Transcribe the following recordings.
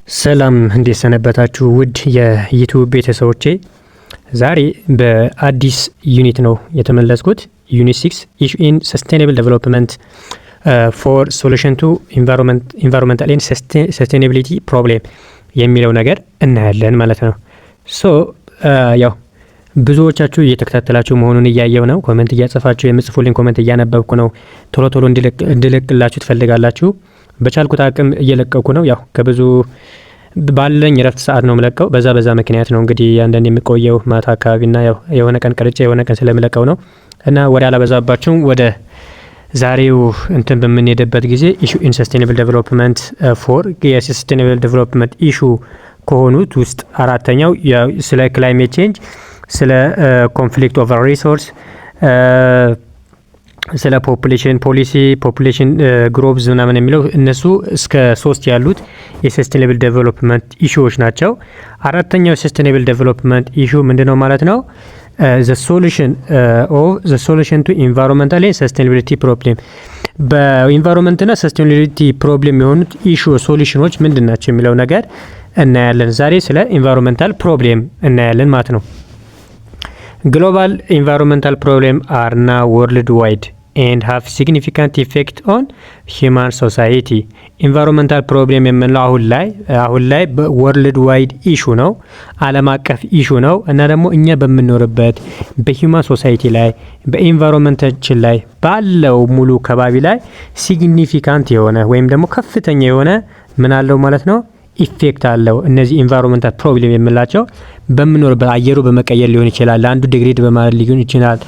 ሰላም እንዴት ሰነበታችሁ ውድ የዩቲዩብ ቤተሰቦቼ። ዛሬ በአዲስ ዩኒት ነው የተመለስኩት። ዩኒት 6 ኢሹ ኢን ሰስቴናብል ዴቨሎፕመንት ፎር ሶሉሽን ቱ ኢንቫይሮንመንታል ኤንድ ሰስቴናቢሊቲ ፕሮብሌም የሚለው ነገር እናያለን ማለት ነው። ያው ብዙዎቻችሁ እየተከታተላችሁ መሆኑን እያየው ነው። ኮሜንት እያጸፋችሁ የምጽፉልኝ ኮሜንት እያነበብኩ ነው። ቶሎ ቶሎ እንድለቅላችሁ ትፈልጋላችሁ። በቻልኩት አቅም እየለቀኩ ነው። ያው ከብዙ ባለኝ ረፍት ሰዓት ነው የምለቀው። በዛ ምክንያት ነው እንግዲህ አንዳንድ የሚቆየው ማታ አካባቢና ያው የሆነ ቀን ቀርጬ የሆነ ቀን ስለምለቀው ነው እና ወደ አላበዛባችሁም ወደ ዛሬው እንትን በምንሄድበት ጊዜ ኢሹ ኢን ሰስቴናብል ዴቨሎፕመንት ፎር የሰስቴናብል ዴቨሎፕመንት ኢሹ ከሆኑት ውስጥ አራተኛው ስለ ክላይሜት ቼንጅ፣ ስለ ኮንፍሊክት ኦቨር ሪሶርስ፣ ስለ ፖፑሌሽን ፖሊሲ፣ ፖፑሌሽን ግሮብዝ ምናምን የሚለው እነሱ እስከ 3 ያሉት የሰስቴናብል ዴቨሎፕመንት ኢሹዎች ናቸው። አራተኛው የሰስቴናብል ዴቨሎፕመንት ኢሹ ምንድነው ማለት ነው? the solution to environmental and sustainability problem በኢንቫይሮንመንትና ሰስቴናቢሊቲ ፕሮብሌም የሆኑት ኢሹ ሶሉሽኖች ምንድን ናቸው የሚለው ነገር እናያለን። ዛሬ ስለ ኢንቫይሮንመንታል ፕሮብሌም እናያለን ማለት ነው። Global environmental problems are now worldwide and have significant effect on human society. Environmental problem የምንለው አሁን ላይ በወርልድ ዋይድ ኢሹ ነው፣ ዓለም አቀፍ ኢሹ ነው እና ደግሞ እኛ በምንኖርበት በሂውማን ሶሳይቲ ላይ በኢንቫይሮንመንታችን ላይ ባለው ሙሉ ከባቢ ላይ ሲግኒፊካንት የሆነ ወይም ደግሞ ከፍተኛ የሆነ ምን አለው ማለት ነው ኢፌክት አለው። እነዚህ ኢንቫይሮንመንታል ፕሮብሌም የምንላቸው በምንኖርበት አየሩ በመቀየር ሊሆን ይችላል፣ አንዱ ዲግሬድ በማድረግ ሊሆን ይችላል፣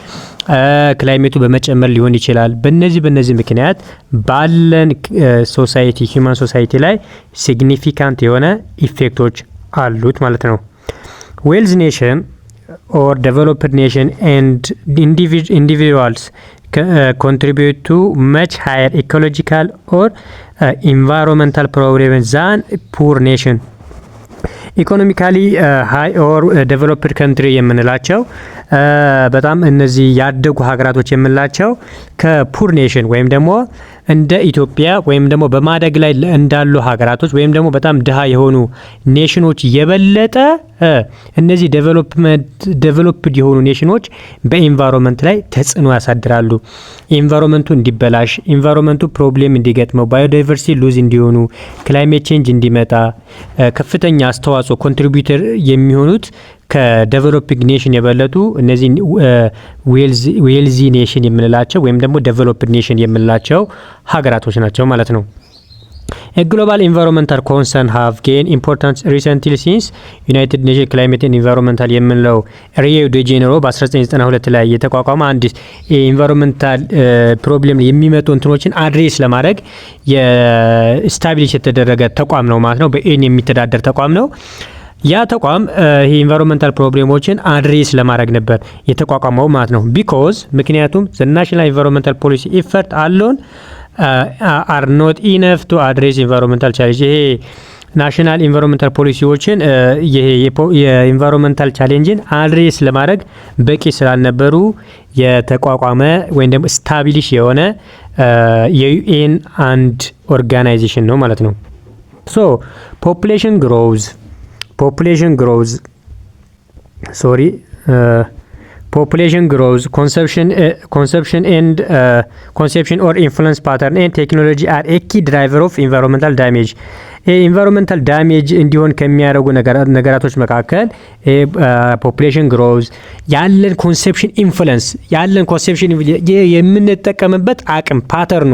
ክላይሜቱ በመጨመር ሊሆን ይችላል። በእነዚህ ምክንያት ባለን ሶሳይቲ ሂውማን ሶሳይቲ ላይ ሲግኒፊካንት የሆነ ኢፌክቶች አሉት ማለት ነው። ዌልዝ ኔሽን ኦር ዴቨሎፕድ ኔሽን ኤንድ ኢንዲቪድዋልስ contribute to much higher ecological or environmental problems than poor nation. ኢኮኖሚካሊ ሃይ ኦር ዴቨሎፕድ ካንትሪ የምንላቸው በጣም እነዚህ ያደጉ ሀገራቶች የምንላቸው ከፑር ኔሽን ወይም ደግሞ እንደ ኢትዮጵያ ወይም ደግሞ በማደግ ላይ እንዳሉ ሀገራቶች ወይም ደግሞ በጣም ድሃ የሆኑ ኔሽኖች የበለጠ እነዚህ ዴቨሎፕድ የሆኑ ኔሽኖች በኢንቫይሮንመንት ላይ ተጽዕኖ ያሳድራሉ። ኢንቫይሮንመንቱ እንዲበላሽ፣ ኢንቫይሮንመንቱ ፕሮብሌም እንዲገጥመው፣ ባዮዳይቨርሲቲ ሉዝ እንዲሆኑ፣ ክላይሜት ቼንጅ እንዲመጣ ከፍተኛ አስተዋጽኦ ኮንትሪቢዩተር የሚሆኑት ከዴቨሎፒንግ ኔሽን የበለጡ እነዚህ ዌልዚ ኔሽን የምንላቸው ወይም ደግሞ ዴቨሎፕድ ኔሽን የምንላቸው ሀገራቶች ናቸው ማለት ነው። ግሎባል ኢንቫይሮንመንታል ኮንሰርን ሃቭ ጌን ኢምፖርታንስ ሪሰንትሊ ሲንስ ዩናይትድ ኔሽን ክላይሜት ኤንድ ኢንቫይሮንመንታል የምንለው ሪዮ ዴ ጄኔሮ በ1992 ላይ የተቋቋመ አንድ ኢንቫይሮንመንታል ፕሮብሌም የሚመጡ እንትኖችን አድሬስ ለማድረግ የስታብሊሽ የተደረገ ተቋም ነው ማለት ነው። በኤን የሚተዳደር ተቋም ነው። ያ ተቋም ይሄ ኢንቫይሮንመንታል ፕሮብሌሞችን አድሬስ ለማድረግ ነበር የተቋቋመው ማለት ነው። ምክንያቱም ዘ ናሽናል ኢንቫይሮንመንታል ፖሊሲ ኢፈርት አሎን አር ኖት ኢነፍ ቱ አድሬስ ኢንቫይሮንመንታል ቻሌንጅ። ይሄ ናሽናል ኢንቫይሮንመንታል ፖሊሲዎችን የኢንቫይሮንመንታል ቻሌንጅን አድሬስ ለማድረግ በቂ ስላልነበሩ የተቋቋመ ወይም ደግሞ ስታብሊሽ የሆነ የዩኤን አንድ ኦርጋናይዜሽን ነው ማለት ነው። ፖፑሌሽን growth, consumption or influence pattern and technology are a key driver of environmental damage. ኢንቫይሮንመንታል ዳሜጅ እንዲሆን ከሚያደርጉ ነገራቶች መካከል ፖፑሌሽን ግሮዝ፣ ያለን ኮንሴፕሽን ኢንፍሉዌንስ፣ የምንጠቀምበት አቅም ፓተርኑ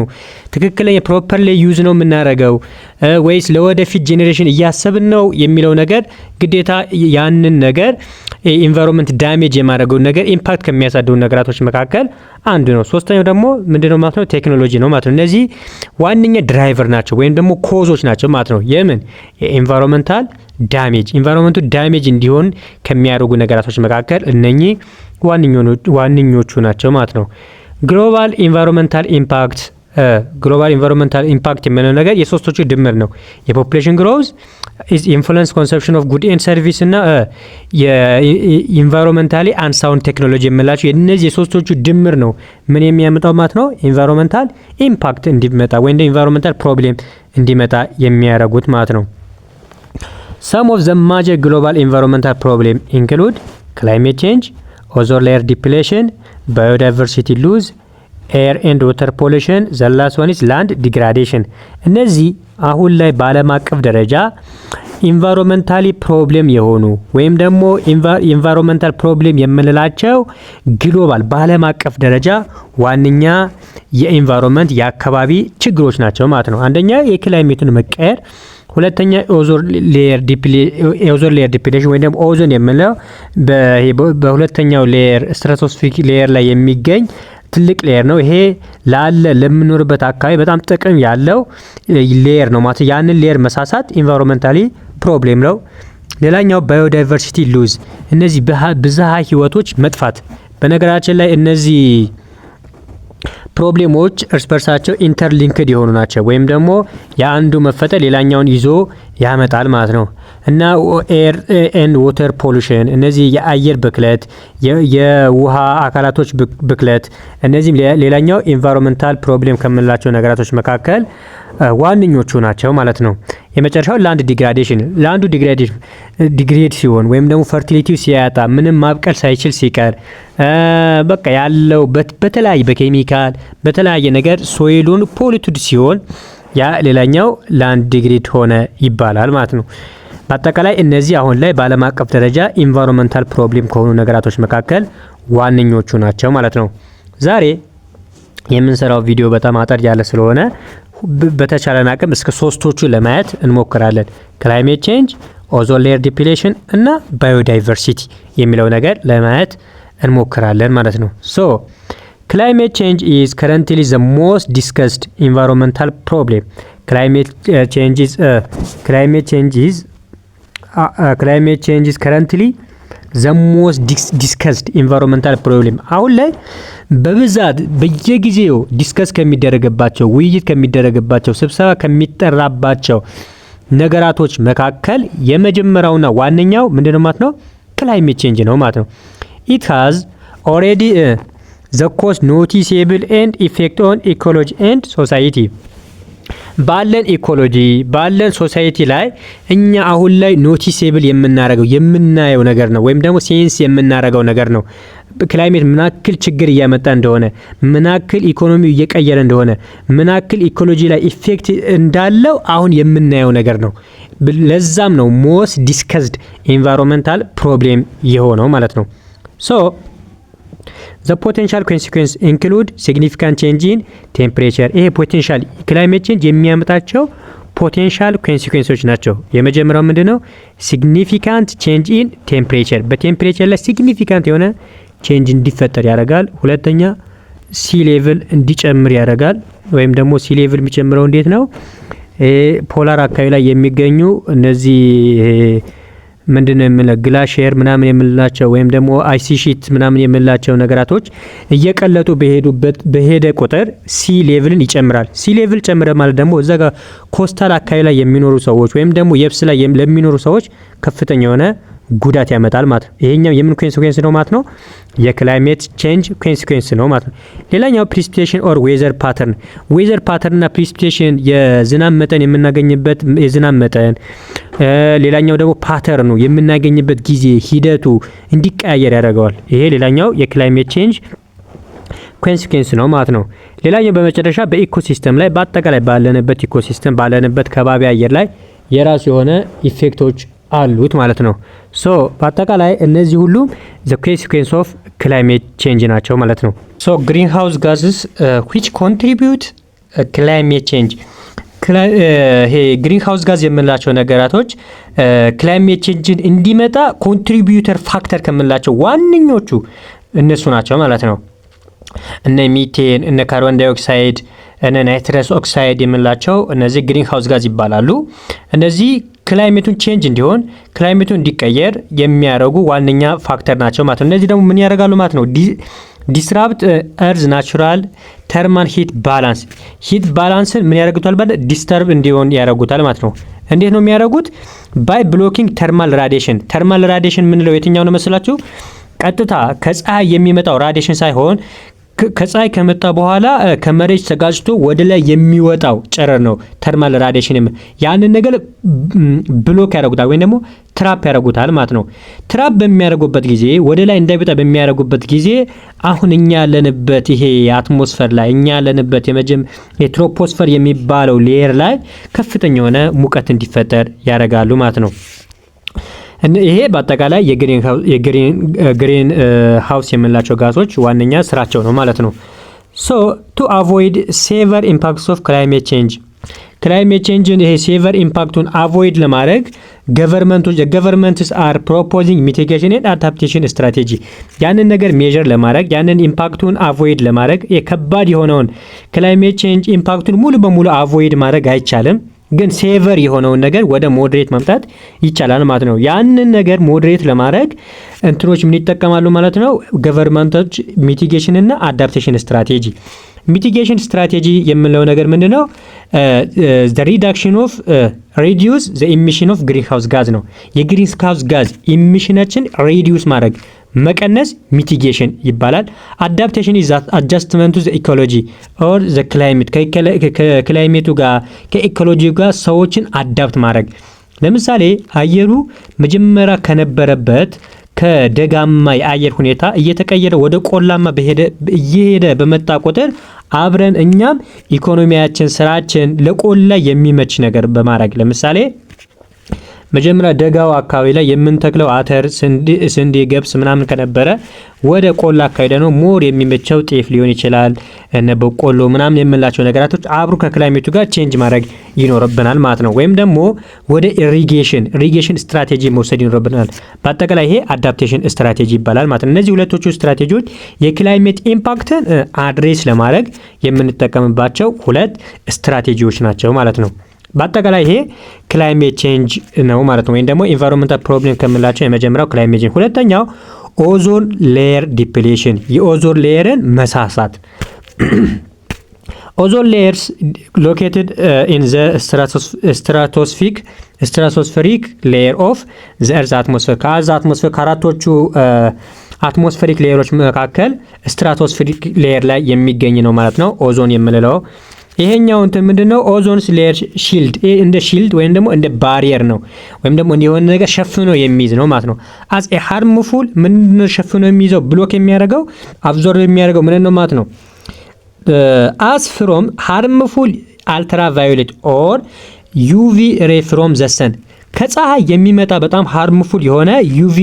ትክክለኛ ፕሮፐርሊ ዩዝ ነው የምናደርገው ወይስ ለወደፊት ጄኔሬሽን እያሰብን ነው የሚለው ነገር ግዴታ ያንን ነገር ኢንቫይሮንመንት ዳሜጅ የማድረገው ነገር ኢምፓክት ከሚያሳድሩ ነገራቶች መካከል አንዱ ነው። ሶስተኛው ደግሞ ምንድነው ማለት ነው? ቴክኖሎጂ ነው ማለት ነው። እነዚህ ዋነኛ ድራይቨር ናቸው ወይም ደግሞ ኮዞች ናቸው ማለት ነው። የምን የኢንቫይሮንመንታል ዳሜጅ ኢንቫይሮንመንቱ ዳሜጅ እንዲሆን ከሚያደርጉ ነገራቶች መካከል እነኚህ ዋነኞቹ ናቸው ማለት ነው። ግሎባል ኢንቫይሮንመንታል ኢምፓክት የምንለው ነገር የሶስቶቹ ድምር ነው። የፖፑሌሽን ግሮዝ ኢንፍሉዌንስ ኮንሰፕሽን ኦፍ ጉድ ኤንድ ሰርቪስ እና የኢንቫይሮንመንታሊ አንሳውንድ ቴክኖሎጂ የምንላቸው የነዚህ የሶስቶቹ ድምር ነው ምን የሚያመጣው ማለት ነው? ኢንቫይሮንመንታል ኢምፓክት እንዲመጣ ወይም ኢንቫይሮንመንታል ፕሮብሌም እንዲመጣ የሚያደርጉት ማለት ነው። Some of the major global environmental problems include climate change, ozone layer depletion, biodiversity loss, ኤር ኤንድ ወተር ፖሊሽን ዘ ላስት ዋን ኢዝ ላንድ ዲግራዴሽን። እነዚህ አሁን ላይ በዓለም አቀፍ ደረጃ ኢንቫይሮንመንታሊ ፕሮብሌም የሆኑ ወይም ደግሞ ኢንቫይሮንመንታል ፕሮብሌም የምንላቸው ግሎባል በዓለም አቀፍ ደረጃ ዋነኛ የኢንቫይሮንመንት የአካባቢ ችግሮች ናቸው ማለት ነው። አንደኛ የክላይሜቱን መቀየር፣ ሁለተኛ ኦዞን ሌየር ዲፕሌሽን ወይም ደግሞ ኦዞን የምንለው በሁለተኛው ሌየር ስትራቶስፌሪክ ሌየር ላይ የሚገኝ ትልቅ ሌየር ነው። ይሄ ለምንኖርበት አካባቢ በጣም ጥቅም ያለው ሌየር ነው ማለት ያንን ሌየር መሳሳት ኢንቫይሮንመንታሊ ፕሮብሌም ነው። ሌላኛው ባዮዳይቨርሲቲ ሉዝ፣ እነዚህ ብዝሃ ህይወቶች መጥፋት። በነገራችን ላይ እነዚህ ፕሮብሌሞች እርስ በርሳቸው ኢንተርሊንክድ የሆኑ ናቸው ወይም ደግሞ የአንዱ መፈጠር ሌላኛውን ይዞ ያመጣል ማለት ነው። እና ኤር ኤንድ ወተር ፖሉሽን፣ እነዚህ የአየር ብክለት፣ የውሃ አካላቶች ብክለት፣ እነዚህም ሌላኛው ኢንቫይሮንመንታል ፕሮብሌም ከምንላቸው ነገራቶች መካከል ዋነኞቹ ናቸው ማለት ነው። የመጨረሻው ላንድ ዲግራዴሽን፣ ላንዱ ዲግሬድ ሲሆን ወይም ደግሞ ፈርቲሊቲው ሲያጣ ምንም ማብቀል ሳይችል ሲቀር በቃ ያለው በተለያየ በኬሚካል በተለያየ ነገር ሶይሉን ፖሊቱድ ሲሆን ያ ሌላኛው ላንድ ዲግሬድ ሆነ ይባላል ማለት ነው። በአጠቃላይ እነዚህ አሁን ላይ በዓለም አቀፍ ደረጃ ኢንቫይሮንመንታል ፕሮብሌም ከሆኑ ነገራቶች መካከል ዋነኞቹ ናቸው ማለት ነው። ዛሬ የምንሰራው ቪዲዮ በጣም አጠር ያለ ስለሆነ በተቻለን አቅም እስከ ሶስቶቹ ለማየት እንሞክራለን። ክላይሜት ቼንጅ፣ ኦዞን ሌየር ዲፕሌሽን እና ባዮዳይቨርሲቲ የሚለው ነገር ለማየት እንሞክራለን ማለት ነው። ሶ climate change is currently the most discussed environmental problem. Climate change is currently the most discussed environmental problem. አሁን ላይ በብዛት በየጊዜው ዲስከስ ከሚደረግባቸው ውይይት ከሚደረግባቸው ስብሰባ ከሚጠራባቸው ነገራቶች መካከል የመጀመሪያውና ዋነኛው ምንድነው ማለት ነው? ክላይሜት ቼንጅ ነው ማለት ነው። it has already the cause noticeable and effect on ecology and society. ባለን ኢኮሎጂ ባለን ሶሳይቲ ላይ እኛ አሁን ላይ ኖቲሴብል የምናየው ነገር ነው ወይም ደግሞ ሴንስ የምናረገው ነገር ነው። ክላይሜት ምናክል ችግር እያመጣ እንደሆነ፣ ምናክል ኢኮኖሚው እየቀየረ እንደሆነ፣ ምናክል ኢኮሎጂ ላይ ኢፌክት እንዳለው አሁን የምናየው ነገር ነው። ለዛም ነው ሞስት ዲስከስድ ኢንቫይሮንመንታል ፕሮብሌም የሆነው ማለት ነው። ሶ the potential consequences include significant change in temperature. ይሄ ፖቴንሻል ክላይሜት ቼንጅ የሚያመጣቸው ፖቴንሻል ኮንሲኩዌንሶች ናቸው። የመጀመሪያው ምንድነው? ሲግኒፊካንት ቼንጅ ኢን ቴምፕሬቸር፣ በቴምፕሬቸር ላይ ሲግኒፊካንት የሆነ ቼንጅ እንዲፈጠር ያደርጋል። ሁለተኛ ሲ ሌቭል እንዲጨምር ያደርጋል። ወይም ደግሞ ሲ ሌቭል የሚጨምረው እንዴት ነው? ፖላር አካባቢ ላይ የሚገኙ እነዚህ ምንድነው የምንለው ግላሺየር ምናምን የምንላቸው ወይም ደግሞ አይሲ ሺት ምናምን የምንላቸው ነገራቶች እየቀለጡ በሄደ ቁጥር ሲ ሌቭልን ይጨምራል። ሲ ሌቭል ጨምረ ማለት ደግሞ እዛ ጋር ኮስታል አካባቢ ላይ የሚኖሩ ሰዎች ወይም ደግሞ የብስ ላይ ለሚኖሩ ሰዎች ከፍተኛ የሆነ ጉዳት ያመጣል ማለት ነው። ይሄኛው የምን ኮንሲኩዌንስ ነው ማለት ነው? የክላይሜት ቼንጅ ኮንሲኩዌንስ ነው ማለት ነው። ሌላኛው ፕሪሲፒቴሽን ኦር ዌዘር ፓተርን፣ ዌዘር ፓተርን እና ፕሪሲፒቴሽን የዝናብ መጠን የምናገኝበት የዝናብ መጠን፣ ሌላኛው ደግሞ ፓተርኑ የምናገኝበት ጊዜ ሂደቱ እንዲቀያየር ያደርገዋል። ይሄ ሌላኛው የክላይሜት ቼንጅ ኮንሲኩዌንስ ነው ማለት ነው። ሌላኛው በመጨረሻ በኢኮሲስተም ላይ በአጠቃላይ ባለንበት ኢኮሲስተም ባለንበት ከባቢ አየር ላይ የራሱ የሆነ ኢፌክቶች አሉት ማለት ነው። ሶ በአጠቃላይ እነዚህ ሁሉ the consequence of climate change ናቸው ማለት ነው። ሶ greenhouse gases which contribute climate change፣ ይሄ ግሪንሃውስ ጋዝ የምንላቸው ነገራቶች ክላይሜት ቼንጅን እንዲመጣ ኮንትሪቢዩተር ፋክተር ከምንላቸው ዋነኞቹ እነሱ ናቸው ማለት ነው። እነ ሚቴን፣ እነ ካርቦን ዳይኦክሳይድ፣ እነ ናይትረስ ኦክሳይድ የምንላቸው እነዚህ ግሪንሃውስ ጋዝ ይባላሉ። እነዚህ ክላይሜቱን ቼንጅ እንዲሆን ክላይሜቱን እንዲቀየር የሚያደርጉ ዋነኛ ፋክተር ናቸው ማለት ነው። እነዚህ ደግሞ ምን ያደርጋሉ ማለት ነው? ዲስራፕት እርዝ ናቹራል ተርማል ሂት ባላንስ፣ ሂት ባላንስን ምን ያደርጉታል ማለት ዲስተርብ እንዲሆን ያደርጉታል ማለት ነው። እንዴት ነው የሚያደርጉት? ባይ ብሎኪንግ ተርማል ራዲዬሽን። ተርማል ራዲዬሽን ምንለው የትኛው ነው መስላችሁ? ቀጥታ ከፀሐይ የሚመጣው ራዲዬሽን ሳይሆን ከፀሐይ ከመጣ በኋላ ከመሬት ተጋጭቶ ወደ ላይ የሚወጣው ጨረር ነው ተርማል ራዲዬሽን። ያንን ነገር ብሎክ ያደርጉታል ወይም ደግሞ ትራፕ ያደርጉታል ማለት ነው። ትራፕ በሚያደርጉበት ጊዜ ወደ ላይ እንዳይወጣ በሚያደርጉበት ጊዜ አሁን እኛ ያለንበት ይሄ አትሞስፌር ላይ እኛ ያለንበት የትሮፖስፌር የሚባለው ሌየር ላይ ከፍተኛ የሆነ ሙቀት እንዲፈጠር ያደርጋሉ ማለት ነው። ይሄ በአጠቃላይ የግሪን ሃውስ የምንላቸው ጋዞች ዋነኛ ስራቸው ነው ማለት ነው። ሶ ቱ አቮይድ ሴቨር ኢምፓክትስ ኦፍ ክላይሜት ቼንጅን ይሄ ሴቨር ኢምፓክቱን አቮይድ ለማድረግ ገቨርንመንትስ አር ፕሮፖዚንግ ሚቲጌሽን ኤንድ አዳፕቴሽን ስትራቴጂ ያንን ነገር ሜዥር ለማድረግ ያንን ኢምፓክቱን አቮይድ ለማድረግ የከባድ የሆነውን ክላይሜት ቼንጅ ኢምፓክቱን ሙሉ በሙሉ አቮይድ ማድረግ አይቻልም፣ ግን ሴቨር የሆነውን ነገር ወደ ሞዴሬት ማምጣት ይቻላል ማለት ነው። ያንን ነገር ሞዴሬት ለማድረግ እንትኖች ምን ይጠቀማሉ ማለት ነው? ገቨርንመንቶች ሚቲጌሽን እና አዳፕቴሽን ስትራቴጂ። ሚቲጌሽን ስትራቴጂ የምንለው ነገር ምንድነው? the reduction of reduce the emission of greenhouse gas ነው። የግሪንሃውስ ጋዝ ኢሚሽናችን ሬዲዩስ ማድረግ መቀነስ ሚቲጌሽን ይባላል። አዳፕቴሽን ኢዝ አጀስትመንት ቱ ዘ ኢኮሎጂ ኦር ዘ ክላይሜት ከክላይሜቱ ጋር ከኢኮሎጂው ጋር ሰዎችን አዳፕት ማድረግ። ለምሳሌ አየሩ መጀመሪያ ከነበረበት ከደጋማ የአየር ሁኔታ እየተቀየረ ወደ ቆላማ እየሄደ በመጣ ቁጥር አብረን እኛም ኢኮኖሚያችን ስራችን ለቆላ የሚመች ነገር በማድረግ ለምሳሌ መጀመሪያ ደጋው አካባቢ ላይ የምንተክለው አተር፣ ስንዴ፣ ገብስ ምናምን ከነበረ ወደ ቆላ አካባቢ ደግሞ ሞር የሚመቸው ጤፍ ሊሆን ይችላል እና በቆሎ ምናምን የምንላቸው ነገራቶች አብሮ ከክላይሜቱ ጋር ቼንጅ ማድረግ ይኖርብናል ማለት ነው። ወይም ደግሞ ወደ ኢሪጌሽን ስትራቴጂ መውሰድ ይኖርብናል። በአጠቃላይ ይሄ አዳፕቴሽን ስትራቴጂ ይባላል ማለት ነው። እነዚህ ሁለቶቹ ስትራቴጂዎች የክላይሜት ኢምፓክትን አድሬስ ለማድረግ የምንጠቀምባቸው ሁለት ስትራቴጂዎች ናቸው ማለት ነው። በአጠቃላይ ይሄ ክላይሜት ቼንጅ ነው ማለት ነው። ወይም ደግሞ ኢንቫይሮንመንታል ፕሮብሌም ከምንላቸው የመጀመሪያው ክላይሜት ቼንጅ፣ ሁለተኛው ኦዞን ሌየር ዲፕሌሽን የኦዞን ሌየርን መሳሳት። ኦዞን ሌየርስ ሎኬትድ ኢን ዘ ስትራቶስፌሪክ ሌየር ኦፍ ዘ እርዝ አትሞስፌር አትሞስፌር ከአራቶቹ አትሞስፌሪክ ሌየሮች መካከል ስትራቶስፌሪክ ሌየር ላይ የሚገኝ ነው ማለት ነው ኦዞን የምንለው። ይሄኛው እንትን ምንድነው? ኦዞንስ ሌየር ሺልድ እንደ ሺልድ ወይም ደግሞ እንደ ባሪየር ነው ወይም ደግሞ የሆነ ነገር ሸፍኖ የሚይዝ ነው ማለት ነው። አዝ ኤ ሃርምፉል ምንድነው ሸፍኖ የሚይዘው ብሎክ የሚያደርገው አብዞርብ የሚያደርገው ምንድነው ማለት ነው? አዝ ፍሮም ሃርምፉል አልትራቫዮሌት ኦር ዩቪ ሬ ፍሮም ዘ ሰን ከፀሐይ የሚመጣ በጣም ሃርምፉል የሆነ ዩቪ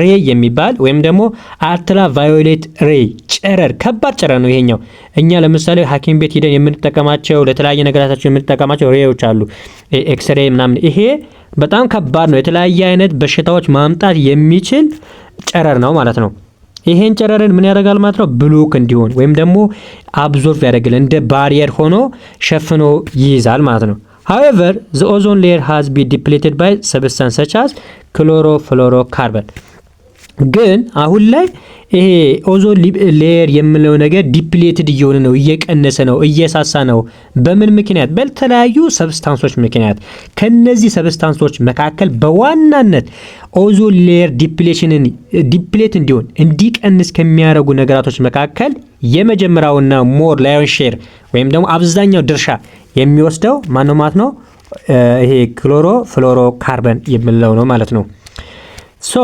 ሬ የሚባል ወይም ደግሞ አልትራቫዮሌት ሬ ጨረር ከባድ ጨረር ነው ይሄኛው። እኛ ለምሳሌ ሐኪም ቤት ሄደን የምንጠቀማቸው ለተለያየ ነገራታቸው የምንጠቀማቸው ሬዎች አሉ፣ ኤክስሬ ምናምን። ይሄ በጣም ከባድ ነው። የተለያየ አይነት በሽታዎች ማምጣት የሚችል ጨረር ነው ማለት ነው። ይሄን ጨረርን ምን ያደርጋል ማለት ነው? ብሎክ እንዲሆን ወይም ደግሞ አብዞርቭ ያደርጋል፣ እንደ ባሪየር ሆኖ ሸፍኖ ይይዛል ማለት ነው። However, the ozone layer has been depleted by substances such as chlorofluorocarbon. ግን አሁን ላይ ይሄ ኦዞን ሌየር የምንለው ነገር ዲፕሌትድ እየሆነ ነው፣ እየቀነሰ ነው፣ እየሳሳ ነው። በምን ምክንያት? በተለያዩ ሰብስታንሶች ምክንያት። ከነዚህ ሰብስታንሶች መካከል በዋናነት ኦዞን ሌየር ዲፕሌት እንዲቀንስ ከሚያደርጉ ነገራቶች መካከል የመጀመሪያውና ሞር ላዮን ሼር ወይም ደግሞ አብዛኛው ድርሻ የሚወስደው ማን ነው ማለት ነው? ይሄ ክሎሮፍሎሮካርበን የምንለው ነው ማለት ነው። So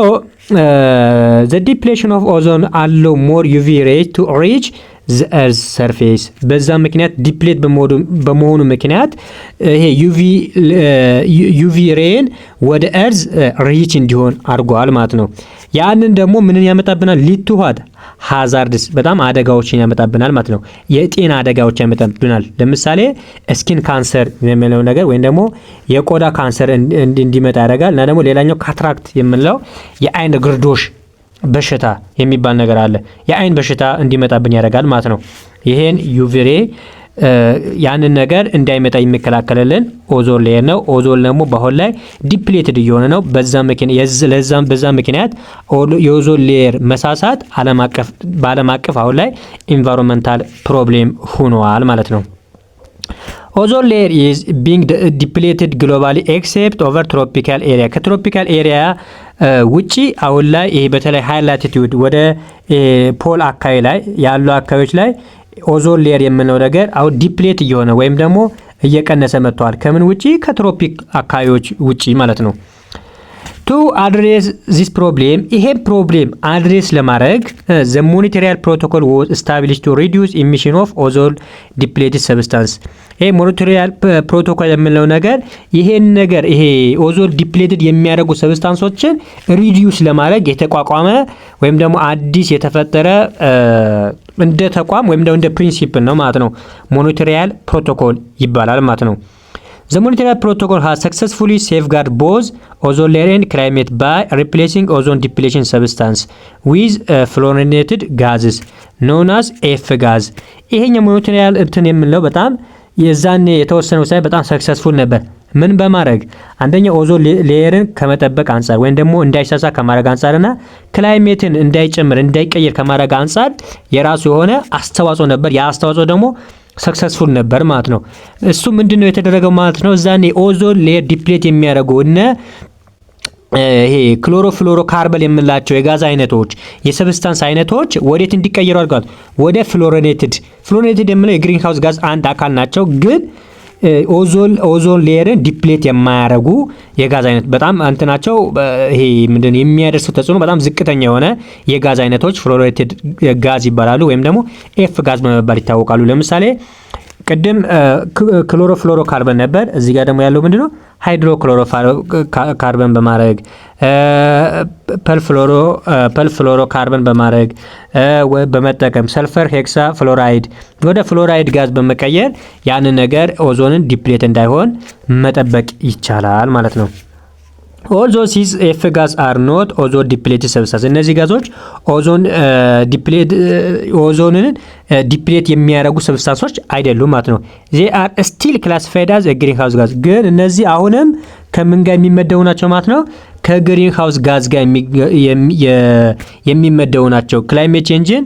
the depletion of ozone allow more UV rays to reach the earth surface በዛ ምክንያት ዲፕሌት በመሆኑ ምክንያት ይሄ ዩቪ ሬን ወደ እርዝ ሪች እንዲሆን አድርጓል ማለት ነው። ያንን ደግሞ ምንን ያመጣብናል? ሊትዋት ሃዛርድስ በጣም አደጋዎችን ያመጣብናል ማለት ነው። የጤና አደጋዎች ያመጣብናል። ለምሳሌ ስኪን ካንሰር የምንለው ነገር ወይም ደግሞ የቆዳ ካንሰር እንዲመጣ ያደርጋል። እና ደግሞ ሌላኛው ካትራክት የምንለው የአይን ግርዶሽ በሽታ የሚባል ነገር አለ። የአይን በሽታ እንዲመጣብን ያደርጋል ማለት ነው። ይሄን ዩቪ ሬ ያንን ነገር እንዳይመጣ የሚከላከልልን ኦዞን ሌየር ነው። ኦዞን ደግሞ በአሁን ላይ ዲፕሌትድ እየሆነ ነው። በዛ ምክንያት የኦዞን ሌየር መሳሳት በዓለም አቀፍ አሁን ላይ ኢንቫይሮንመንታል ፕሮብሌም ሆኗል ማለት ነው። ኦዞን ሌየር ኢዝ ቢንግ ዲፕሌትድ ግሎባሊ ኤክሴፕት ኦቨር ትሮፒካል ኤሪያ ከትሮፒካል ኤሪያ ውጪ አሁን ላይ ይሄ በተለይ ሃይ ላቲቲዩድ ወደ ፖል አካባቢ ላይ ያሉ አካባቢዎች ላይ ኦዞን ሌየር የምንለው ነገር አሁን ዲፕሌት እየሆነ ወይም ደግሞ እየቀነሰ መጥቷል። ከምን ውጪ? ከትሮፒክ አካባቢዎች ውጪ ማለት ነው። ቱ አድሬስ ዚስ ፕሮብሌም ይሄ ፕሮብሌም አድሬስ ለማድረግ ዘ ሞኒቶሪያል ፕሮቶኮል ዋዝ ስታብሊሽ ቱ ሪዲዩስ ኢሚሽን ኦፍ ኦዞን ዲፕሌትድ ሰብስታንስ። ይሄ ሞኒቶሪያል ፕሮቶኮል የምንለው ነገር ይሄን ነገር ይሄ ኦዞን ዲፕሌትድ የሚያደርጉ ሰብስታንሶችን ሪዲዩስ ለማድረግ የተቋቋመ ወይም ደግሞ አዲስ የተፈጠረ እንደ ተቋም ወይም ደግሞ እንደ ፕሪንሲፕል ነው ማለት ነው። ሞኒቶሪያል ፕሮቶኮል ይባላል ማለት ነው። The monitoring protocol has successfully safeguarded both ozone layer and climate by replacing ozone depletion substance with fluorinated gases known as F gas. ይሄኛው ሞኒቶሪያል እንትን የምንለው በጣም የዛኔ የተወሰነው ሳይ በጣም ሰክሰስፉል ነበር። ምን በማድረግ አንደኛ ኦዞን ሌየርን ከመጠበቅ አንፃር ወይም ደግሞ እንዳይሳሳ ከማድረግ አንፃርና ክላይሜትን እንዳይጨምር እንዳይቀየር ከማድረግ አንፃር የራሱ የሆነ አስተዋጽኦ ነበር። ያ አስተዋጽኦ ደግሞ ሰክሰስፉል ነበር ማለት ነው። እሱ ምንድነው የተደረገው ማለት ነው? እዛኔ ኦዞን ሌየር ዲፕሌት የሚያደርጉ እነ ይሄ ክሎሮፍሎሮ ካርበን የምንላቸው የጋዝ አይነቶች የሰብስታንስ አይነቶች ወዴት እንዲቀየሩ አድርጓል? ወደ ፍሎሬኔትድ የምንለው የግሪን ሃውስ ጋዝ አንድ አካል ናቸው ግን ኦዞን ሌየርን ዲፕሌት የማያደርጉ የጋዝ አይነት በጣም እንትናቸው ይሄ ምንድነው የሚያደርሰው ተጽዕኖ በጣም ዝቅተኛ የሆነ የጋዝ አይነቶች ፍሎሬትድ ጋዝ ይባላሉ ወይም ደግሞ ኤፍ ጋዝ በመባል ይታወቃሉ። ለምሳሌ ቅድም ክሎሮፍሎሮ ካርበን ነበር። እዚህ ጋር ደግሞ ያለው ምንድነው ሃይድሮክሎሮ ካርበን በማድረግ ፐልፍሎሮ ካርበን በማድረግ በመጠቀም ሰልፈር ሄክሳ ፍሎራይድ ወደ ፍሎራይድ ጋዝ በመቀየር ያንን ነገር ኦዞንን ዲፕሌት እንዳይሆን መጠበቅ ይቻላል ማለት ነው። All those F gas are not ozone depleted substances. እነዚህ ጋዞች ኦዞንን ዲፕሌት የሚያደርጉ ሰብስታንሶች አይደሉም ማለት ነው። they are still classified as a greenhouse gas ግን እነዚህ አሁንም ከምን ጋር የሚመደቡ ናቸው ማለት ነው? ከግሪን ሃውስ ጋዝ ጋር የሚመደቡ ናቸው። ክላይሜት ቼንጅን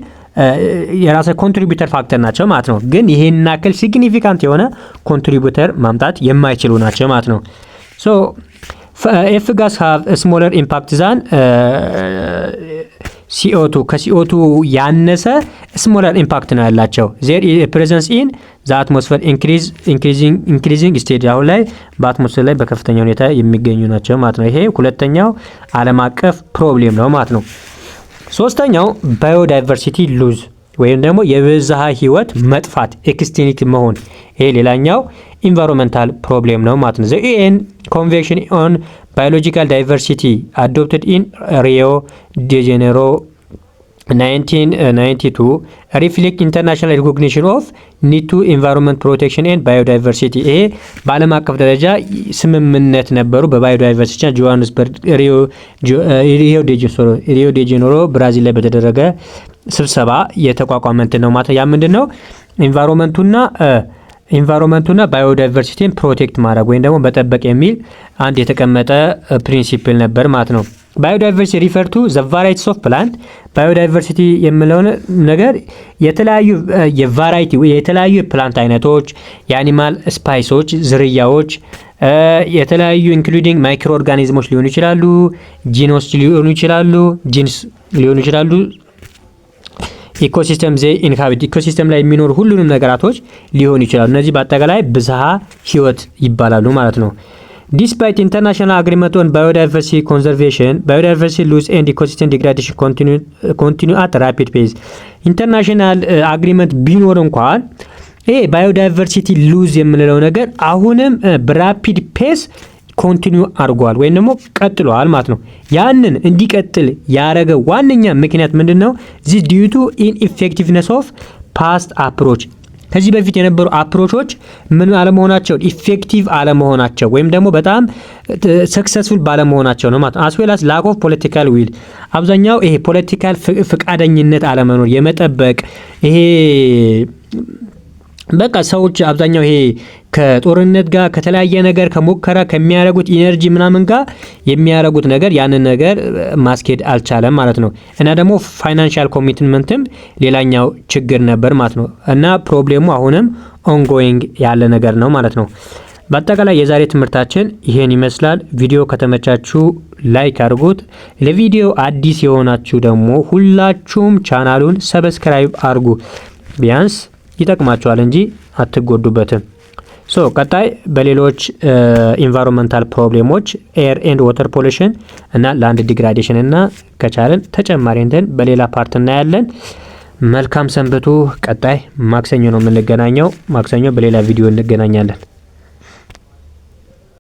የራስ ኮንትሪቢዩተር ፋክተር ናቸው ማለት ነው። ግን ይሄን ያክል ሲግኒፊካንት የሆነ ኮንትሪቢዩተር ማምጣት የማይችሉ ናቸው ማለት ነው። so F gas have a smaller impact than CO2 ከCO2 ያነሰ smaller impact ነው ያላቸው። there is a presence in the atmosphere increasing stage አሁን ላይ በአትሞስፌር ላይ በከፍተኛ ሁኔታ የሚገኙ ናቸው ማለት ነው። ይሄ ሁለተኛው ዓለም አቀፍ ፕሮብሌም ነው ማለት ነው። ሶስተኛው ባዮዳይቨርሲቲ ሉዝ ወይም ደግሞ የብዝሃ ህይወት መጥፋት ኤክስቲንክት መሆን ይሄ ሌላኛው ኢንቫይሮንመንታል ፕሮብሌም ነው ማለት ነው። the UN Convention on Biological Diversity adopted in Rio de Janeiro 1992 reflect international recognition of need to environment protection and biodiversity ይሄ በዓለም አቀፍ ደረጃ ስምምነት ነበሩ በባዮዳይቨርሲቲ ጆሃንስበርግ ሪዮ ዴ ጄኔሮ ብራዚል ላይ በተደረገ ስብሰባ የተቋቋመ እንትን ነው ማለት ያ ምንድነው ኢንቫይሮንመንቱና ባዮዳይቨርሲቲን ፕሮቴክት ማድረግ ወይም ደግሞ መጠበቅ የሚል አንድ የተቀመጠ ፕሪንሲፕል ነበር ማለት ነው። ባዮዳይቨርሲቲ ሪፈር ቱ ዘ ቫራይቲስ ኦፍ ፕላንት ባዮዳይቨርሲቲ የሚለው ነገር የተለያዩ የፕላንት አይነቶች የአኒማል ስፓይሶች ዝርያዎች የተለያዩ ኢንክሉዲንግ ማይክሮ ኦርጋኒዝሞች ሊሆኑ ይችላሉ ጂንስ ሊሆኑ ይችላሉ ኢኮሲስተም ኢንሃቢት ኢኮሲስተም ላይ የሚኖሩ ሁሉንም ነገራቶች ሊሆኑ ይችላሉ። እነዚህ በአጠቃላይ ብዝሃ ህይወት ይባላሉ ማለት ነው። Despite international agreement on biodiversity conservation, biodiversity loss and ecosystem degradation continue at rapid pace. ኢንተርናሽናል አግሪመንት ቢኖር እንኳን ይሄ ባዮዳይቨርሲቲ ሉዝ የምንለው ነገር አሁንም በራፒድ ፔስ ኮንቲኒዩ አድርጓል ወይም ደግሞ ቀጥሏል ማለት ነው። ያንን እንዲቀጥል ያደረገ ዋነኛ ምክንያት ምንድነው? this due to ineffectiveness of past approach ከዚህ በፊት የነበሩ አፕሮቾች ምን አለመሆናቸው ኢፌክቲቭ አለመሆናቸው ወይም ደግሞ በጣም ሰክሰስፉል ባለመሆናቸው ነው ማለት as well as lack of political will አብዛኛው ይሄ ፖለቲካል ፍቃደኝነት አለመኖር የመጠበቅ ይሄ በቃ ሰዎች አብዛኛው ይሄ ከጦርነት ጋር ከተለያየ ነገር ከሞከራ ከሚያረጉት ኢነርጂ ምናምን ጋር የሚያረጉት ነገር ያንን ነገር ማስኬድ አልቻለም ማለት ነው። እና ደግሞ ፋይናንሻል ኮሚትመንትም ሌላኛው ችግር ነበር ማለት ነው። እና ፕሮብሌሙ አሁንም ኦንጎይንግ ያለ ነገር ነው ማለት ነው። በአጠቃላይ የዛሬ ትምህርታችን ይሄን ይመስላል። ቪዲዮ ከተመቻችሁ ላይክ አድርጉት። ለቪዲዮ አዲስ የሆናችሁ ደግሞ ሁላችሁም ቻናሉን ሰብስክራይብ አድርጉ። ቢያንስ ይጠቅማችኋል እንጂ አትጎዱበትም። ቀጣይ በሌሎች ኢንቫይሮንመንታል ፕሮብሌሞች ኤር ኤንድ ዋተር ፖሊሽን እና ላንድ ዲግራዴሽን እና ከቻለን ተጨማሪ እንትን በሌላ ፓርት እናያለን። መልካም ሰንብቱ። ቀጣይ ማክሰኞ ነው የምንገናኘው። ማክሰኞ በሌላ ቪዲዮ እንገናኛለን።